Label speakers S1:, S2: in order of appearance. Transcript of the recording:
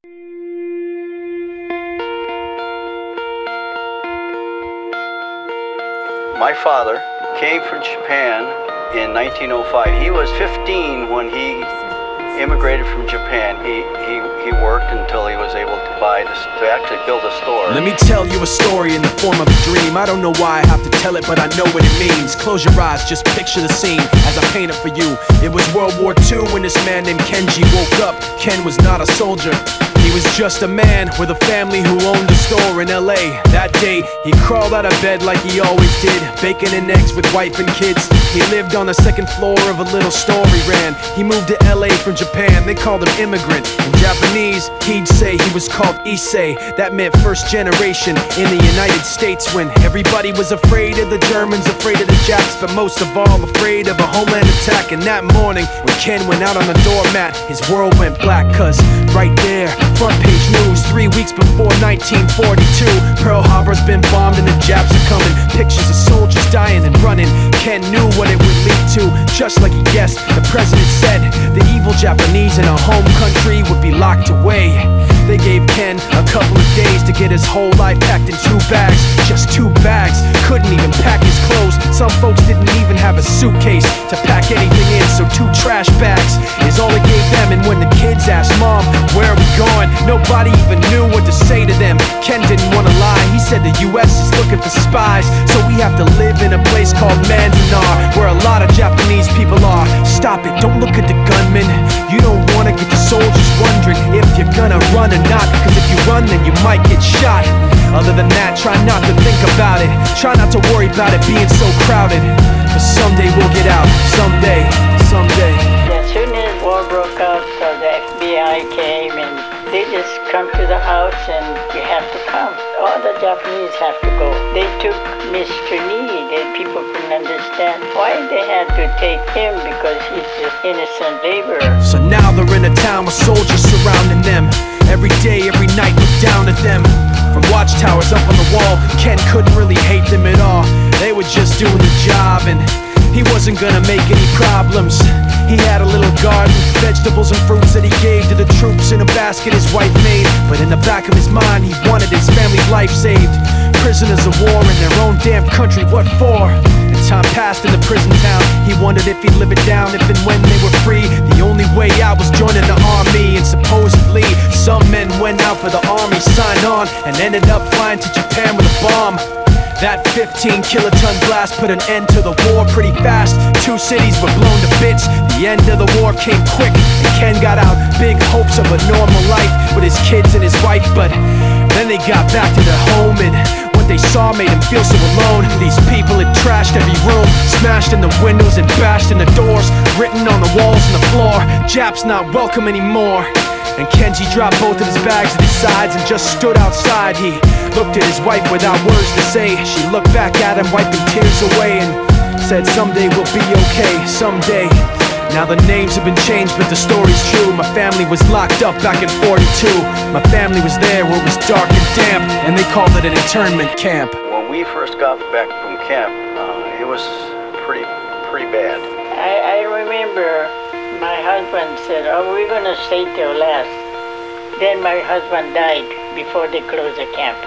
S1: My father came from Japan in 1905. He was 15 when he immigrated from Japan. He worked until he was able to actually build a store.
S2: Let me tell you a story in the form of a dream. I don't know why I have to tell it, but I know what it means. Close your eyes, just picture the scene as I paint it for you. It was World War II when this man named Kenji woke up. Ken was not a soldier. He was just a man with a family who owned a store in LA. That day, he crawled out of bed like he always did, bacon and eggs with wife and kids. He lived on the second floor of a little store he ran. He moved to LA from Japan, they called him immigrant. In Japanese, he'd say he was called Issei. That meant first generation in the United States, when everybody was afraid of the Germans, afraid of the Japs, but most of all afraid of a homeland attack. And that morning, when Ken went out on the doormat, his world went black, cause right there, front page news, 3 weeks before 1942, Pearl Harbor's been bombed and the Japs are coming. Pictures of soldiers dying and running. Ken knew what it would lead to, just like he guessed. The president said the evil Japanese in our home country would be locked away. They gave Ken a couple of days to get his whole life packed in 2 bags. Just 2 bags, couldn't even pack his clothes. Some folks didn't even have a suitcase to pack anything in, so 2 trash bags is all they gave them. And when the kids asked Mom, where are we going, nobody even knew what to say to them. Ken didn't want to lie, he said the US is looking for spies, so we have to live in a place called Manzanar, where a lot of Japanese people are. Stop it, don't look at the gunmen. You don't want to get the soldiers wondering if you're gonna run or not, cause if you run then you might get shot. Other than that, try not to think about it. Try not to worry about it being so crowded, but someday we'll get out. Someday, someday.
S3: As soon as war broke out, so the FBI came and they just come to the house and you have to come. All the Japanese have to go. They took Mr. Need and people couldn't understand why they had to take him, because he's just innocent laborer.
S2: So now they're in a town with soldiers surrounding them. Every day, every night, look down at them. From watchtowers up on the wall, Ken couldn't really hate them at all. They were just doing the job and he wasn't gonna make any problems. He had a little garden, vegetables and fruits that he gave to the troops in a basket his wife made. But in the back of his mind, he wanted his family's life saved. Prisoners of war in their own damn country, what for? As time passed in the prison town, he wondered if he'd live it down if and when they were free. The only way out was joining the army, and supposedly some men went out for the army, signed on, and ended up flying to Japan with a bomb. That 15-kiloton blast put an end to the war pretty fast. 2 cities were blown to bits. The end of the war came quick, and Ken got out big hopes of a normal life with his kids and his wife. But then they got back to their home, and what they saw made him feel so alone. These people had trashed every room, smashed in the windows and bashed in the doors, written on the walls and the floor, Japs not welcome anymore. And Kenji dropped both of his bags at his sides and just stood outside. He looked at his wife without words to say. She looked back at him, wiping tears away, and said, someday we'll be okay, someday. Now the names have been changed, but the story's true. My family was locked up back in '42. My family was there where it was dark and damp, and they called it an internment camp.
S1: When we first got back from camp, it was pretty bad.
S3: I remember my husband said, oh, we're gonna stay till last. Then my husband died before they closed the camp.